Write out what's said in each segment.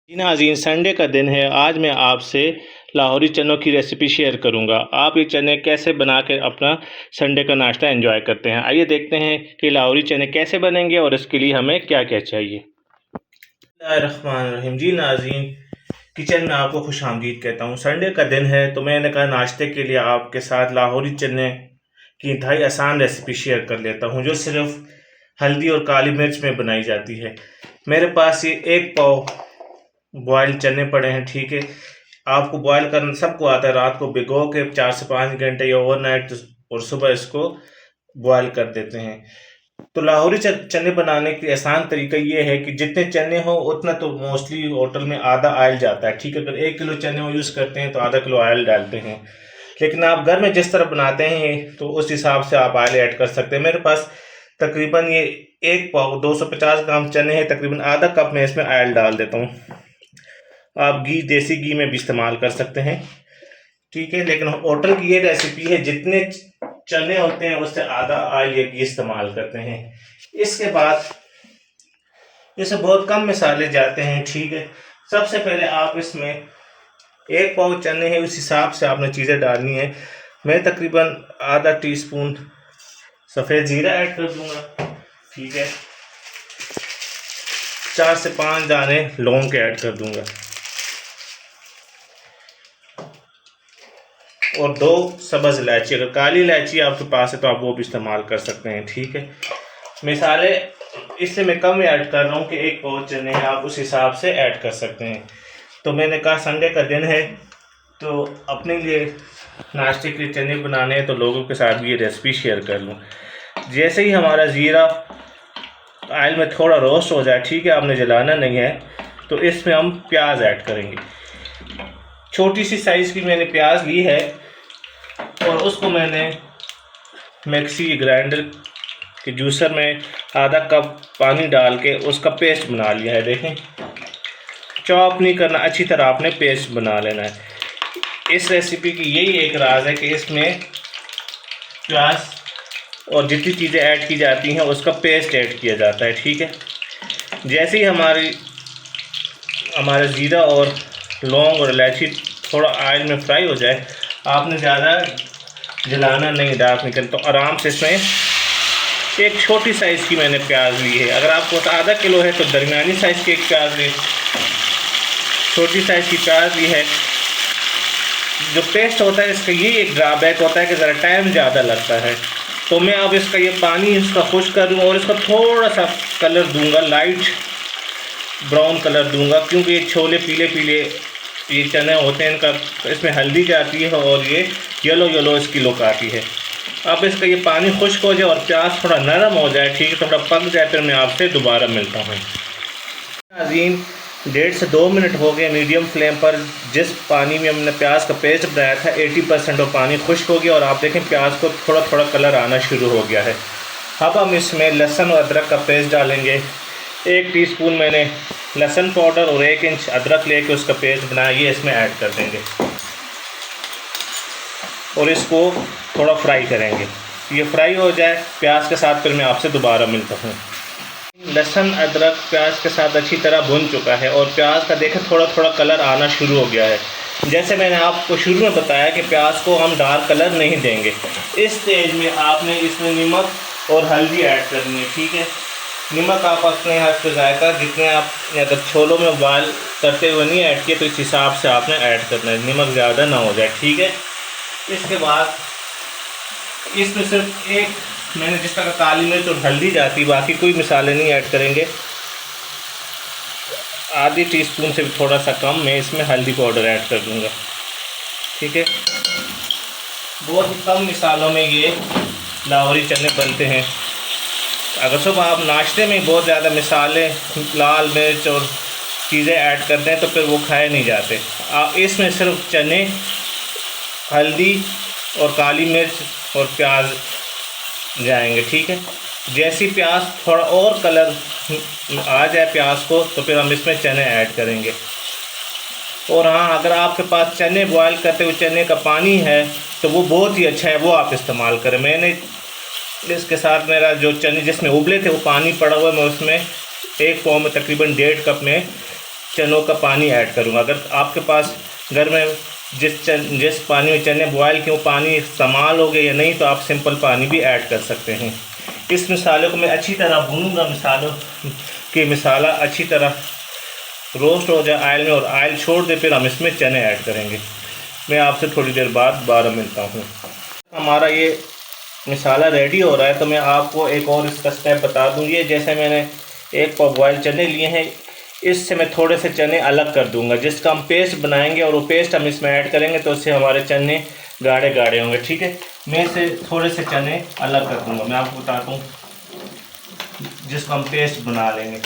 जी नाज़रीन, संडे का दिन है। आज मैं आपसे लाहौरी चनों की रेसिपी शेयर करूंगा। आप ये चने कैसे बना के अपना संडे का नाश्ता एंजॉय करते हैं। आइए देखते हैं कि लाहौरी चने कैसे बनेंगे और इसके लिए हमें क्या क्या चाहिए। बिस्मिल्लाहिर्रहमानिर्रहीम। जी नाज़रीन, किचन में आपको खुश आमदीद कहता हूँ। संडे का दिन है तो मैंने कहा नाश्ते के लिए आपके साथ लाहौरी चने की इंतहाई आसान रेसिपी शेयर कर लेता हूँ, जो सिर्फ हल्दी और काली मिर्च में बनाई जाती है। मेरे पास ये 1 पाव बॉयल चने पड़े हैं। ठीक है, आपको बॉयल करना सबको आता है। रात को भिगो के 4 से 5 घंटे या ओवरनाइट और सुबह इसको बॉयल कर देते हैं। तो लाहौरी चने बनाने की आसान तरीका ये है कि जितने चने हो उतना तो मोस्टली होटल में आधा ऑयल जाता है। ठीक है, अगर 1 किलो चने वो यूज़ करते हैं तो आधा किलो ऑयल डालते हैं। लेकिन आप घर में जिस तरह बनाते हैं तो उस हिसाब से आप ऑयल ऐड कर सकते हैं। मेरे पास तकरीबन ये 1 पाव 250 ग्राम चने हैं, तकरीबन आधा कप में इसमें ऑयल डाल देता हूँ। आप घी, देसी घी में भी इस्तेमाल कर सकते हैं। ठीक है, लेकिन होटल की ये रेसिपी है, जितने चने होते हैं उससे आधा ऑयल या घी इस्तेमाल करते हैं। इसके बाद इसमें बहुत कम मसाले जाते हैं। ठीक है, सबसे पहले आप इसमें 1 पाव चने हैं, उस हिसाब से आपने चीज़ें डालनी है। मैं तकरीबन आधा टीस्पून सफ़ेद ज़ीरा ऐड कर दूंगा। ठीक है, 4 से 5 दाने लौंग के ऐड कर दूंगा और 2 सब्ज़ इलायची। अगर काली इलायची आपके पास है तो आप वो भी इस्तेमाल कर सकते हैं। ठीक है, मिसाले इससे मैं कम ऐड कर रहा हूँ कि 1 पाव चने हैं, आप उस हिसाब से ऐड कर सकते हैं। तो मैंने कहा संडे का दिन है तो अपने लिए नाश्ते के लिए चने बनाने हैं, तो लोगों के साथ भी ये रेसिपी शेयर कर लूँ। जैसे ही हमारा ज़ीरा ऑयल में थोड़ा रोस्ट हो जाए, ठीक है, आपने जलाना नहीं है, तो इसमें हम प्याज ऐड करेंगे। छोटी सी साइज़ की मैंने प्याज ली है और उसको मैंने मिक्सी ग्राइंडर के जूसर में आधा कप पानी डाल के उसका पेस्ट बना लिया है। देखें, चॉप नहीं करना, अच्छी तरह आपने पेस्ट बना लेना है। इस रेसिपी की यही एक राज है कि इसमें प्याज और जितनी चीज़ें ऐड की जाती हैं उसका पेस्ट ऐड किया जाता है। ठीक है, जैसे ही हमारा ज़ीरा और लौंग और इलायची थोड़ा ऑयल में फ्राई हो जाए, आपने ज़्यादा जलाना नहीं, डार्क नहीं करना। तो आराम से इसमें एक छोटी साइज़ की मैंने प्याज ली है। अगर आपको आधा किलो है तो दरमियानी साइज़ की एक प्याज ली, छोटी साइज़ की प्याज ली है। जो पेस्ट होता है इसका ये एक ड्रॉबैक होता है कि ज़रा टाइम ज़्यादा लगता है। तो मैं अब इसका ये पानी इसका खुश कर दूँगा और इसका थोड़ा सा कलर दूंगा, लाइट ब्राउन कलर दूंगा, क्योंकि ये छोले पीले पीले ये चने होते हैं, इनका इसमें हल्दी जाती है और ये येलो इसकी लुक आती है। अब इसका ये पानी खुश्क हो जाए और प्याज थोड़ा नरम हो जाए, ठीक है, थोड़ा पक जाए, फिर मैं आपसे दोबारा मिलता हूँ। नाज़रीन, 1.5 से 2 मिनट हो गए मीडियम फ्लेम पर। जिस पानी में हमने प्याज का पेस्ट बनाया था 80% वो पानी खुश्क हो गया और आप देखें प्याज को थोड़ा थोड़ा कलर आना शुरू हो गया है। अब हम इसमें लहसुन और अदरक का पेस्ट डालेंगे। 1 टीस्पून मैंने लहसुन पाउडर और 1 इंच अदरक लेके उसका पेस्ट बनाया, ये इसमें ऐड कर देंगे और इसको थोड़ा फ्राई करेंगे। ये फ्राई हो जाए प्याज के साथ, फिर मैं आपसे दोबारा मिलता हूँ। लहसुन अदरक प्याज के साथ अच्छी तरह भुन चुका है और प्याज का देखें थोड़ा थोड़ा कलर आना शुरू हो गया है। जैसे मैंने आपको शुरू में बताया कि प्याज को हम डार्क कलर नहीं देंगे। इस स्टेज में आपने इसमें नमक और हल्दी ऐड करनी है। ठीक है, नमक आप अपने हाथ से जायका, जितने आप अगर छोलों में बॉयल करते हुए नहीं ऐड किए तो इस हिसाब से आपने ऐड करना है, नमक ज़्यादा ना हो जाए। ठीक है, इसके बाद इसमें सिर्फ एक मैंने जिस तरह काली मिर्च और हल्दी जाती, बाकी कोई मसाले नहीं ऐड करेंगे। आधी टीस्पून से भी थोड़ा सा कम मैं इसमें हल्दी पाउडर ऐड कर दूंगा। ठीक है, बहुत ही कम मसालों में ये लाहौरी चने बनते हैं। अगर सुबह आप नाश्ते में बहुत ज़्यादा मसाले, लाल मिर्च और चीज़ें ऐड करते हैं तो फिर वो खाए नहीं जाते। आप इसमें सिर्फ चने, हल्दी और काली मिर्च और प्याज जाएंगे। ठीक है, जैसी प्याज थोड़ा और कलर आ जाए प्याज को तो फिर हम इसमें चने ऐड करेंगे। और हाँ, अगर आपके पास चने बॉयल करते हुए चने का पानी है तो वो बहुत ही अच्छा है, वो आप इस्तेमाल करें। मैंने इसके साथ मेरा जो चने जिसमें उबले थे वो पानी पड़ा हुआ, मैं उसमें 1 पाव में तकरीबन 1.5 कप में चनों का पानी ऐड करूँगा। अगर आपके पास घर में जिस पानी में चने बॉयल किए वो पानी इस्तेमाल हो गया या नहीं, तो आप सिंपल पानी भी ऐड कर सकते हैं। इस मसाले को मैं अच्छी तरह भूनूंगा, मसाला अच्छी तरह रोस्ट हो जाए ऑयल में और ऑयल छोड़ दे, फिर हम इसमें चने ऐड करेंगे। मैं आपसे थोड़ी देर बाद दोबारा मिलता हूँ। हमारा ये मसाला रेडी हो रहा है, तो मैं आपको एक और इसका स्टेप बता दूँ। ये जैसे मैंने 1 पाव बॉयल चने लिए हैं, इससे मैं थोड़े से चने अलग कर दूंगा, जिसका हम पेस्ट बनाएंगे और वो पेस्ट हम इसमें ऐड करेंगे, तो उससे हमारे चने गाढ़े गाढ़े होंगे। ठीक है, मैं इसे थोड़े से चने अलग कर दूंगा। मैं आपको बताता हूँ जिसका हम पेस्ट बना लेंगे।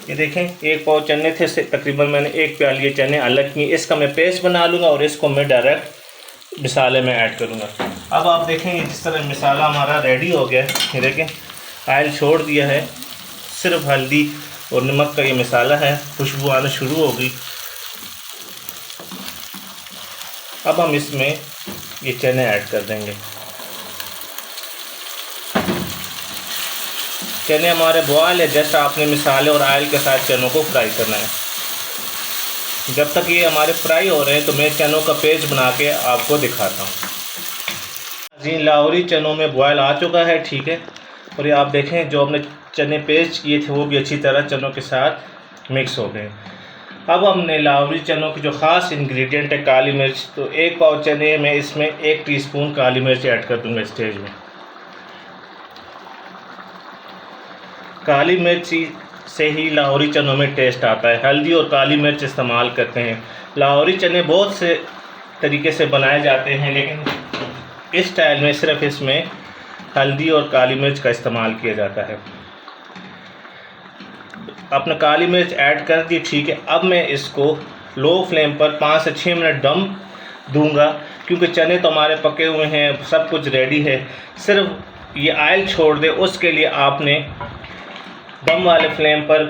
ये देखें 1 पाव चने थे, तकरीबन मैंने 1 प्याली चने अलग किए। इसका मैं पेस्ट बना लूँगा और इसको मैं डायरेक्ट मसाले में ऐड करूँगा। अब आप देखेंगे जिस तरह मसाला हमारा रेडी हो गया है, ये देखें ऑयल छोड़ दिया है, सिर्फ हल्दी और नमक का ये मसाला है, खुशबू आना शुरू हो गई। अब हम इसमें ये चने ऐड कर देंगे। चने हमारे बॉयल है, जैसा आपने मसाले और ऑयल के साथ चनों को फ्राई करना है। जब तक ये हमारे फ्राई हो रहे हैं तो मैं चनों का पेस्ट बना के आपको दिखाता हूँ। जी, लाहौरी चनों में बॉयल आ चुका है, ठीक है। और ये आप देखें जो हमने चने पेस्ट किए थे वो भी अच्छी तरह चनों के साथ मिक्स हो गए। अब हमने लाहौरी चनों की जो ख़ास इंग्रेडिएंट है काली मिर्च, तो 1 पाव चने में इसमें 1 टीस्पून काली मिर्च ऐड कर दूंगा स्टेज में। काली मिर्च से ही लाहौरी चनों में टेस्ट आता है, हल्दी और काली मिर्च इस्तेमाल करते हैं। लाहौरी चने बहुत से तरीके से बनाए जाते हैं, लेकिन इस स्टाइल में सिर्फ इसमें हल्दी और काली मिर्च का इस्तेमाल किया जाता है। आपने काली मिर्च ऐड कर दी, ठीक है। अब मैं इसको लो फ्लेम पर 5 से 6 मिनट दम दूंगा, क्योंकि चने तो हमारे पके हुए हैं, सब कुछ रेडी है, सिर्फ ये ऑयल छोड़ दे, उसके लिए आपने दम वाले फ्लेम पर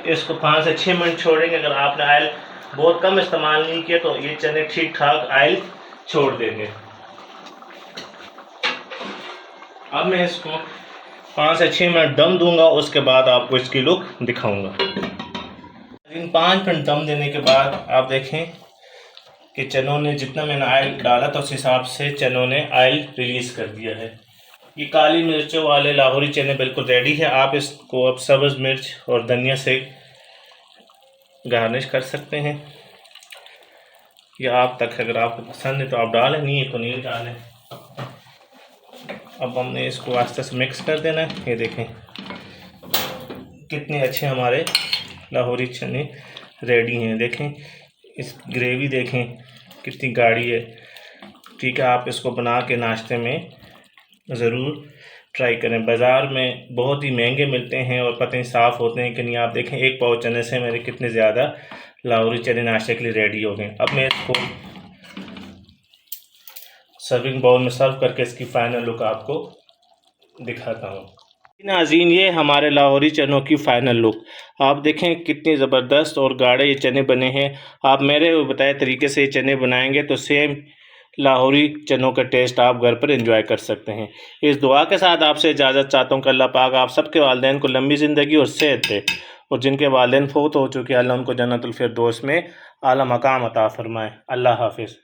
इसको 5 से 6 मिनट छोड़ेंगे। अगर आपने ऑयल बहुत कम इस्तेमाल नहीं किया तो ये चने ठीक ठाक ऑयल छोड़ देंगे। अब मैं इसको 5 से 6 मिनट दम दूंगा, उसके बाद आपको इसकी लुक दिखाऊंगा। इन 5 मिनट दम देने के बाद आप देखें कि चनों ने जितना मैंने ऑयल डाला था उस हिसाब से चनों ने ऑयल रिलीज़ कर दिया है। ये काली मिर्चों वाले लाहौरी चने बिल्कुल रेडी है। आप इसको अब सब्ज़ मिर्च और धनिया से गार्निश कर सकते हैं, या आप तक अगर आपको पसंद है तो आप डालें, नहीं है तो नहीं डालें। अब हमने इसको आस्ते से मिक्स कर देना है। ये देखें कितने अच्छे हमारे लाहौरी चने रेडी हैं। देखें इस ग्रेवी देखें कितनी गाढ़ी है, ठीक है। आप इसको बना के नाश्ते में ज़रूर ट्राई करें। बाज़ार में बहुत ही महंगे मिलते हैं और पता नहीं साफ़ होते हैं कि नहीं। आप देखें 1 पाव चने से मेरे कितने ज़्यादा लाहौरी चने नाश्ते के लिए रेडी हो गए। अब मैं इसको सर्विंग बाउल में सर्व करके इसकी फ़ाइनल लुक आपको दिखाता हूँ। नाज़रीन, ये हमारे लाहौरी चनों की फ़ाइनल लुक आप देखें कितनी ज़बरदस्त और गाढ़े ये चने बने हैं। आप मेरे बताए तरीके से ये चने बनाएंगे तो सेम लाहौरी चनों का टेस्ट आप घर पर एंजॉय कर सकते हैं। इस दुआ के साथ आपसे इजाज़त चाहता हूँ कि अल्लाह पाक आप सबके वालिदैन को लंबी ज़िंदगी और सेहत दे, और जिनके वालिदैन फौत हो चुके हैं अल्लाह उनको जन्नतुल फिरदौस में आला मकाम अता फ़रमाए। अल्लाह हाफ़िज़।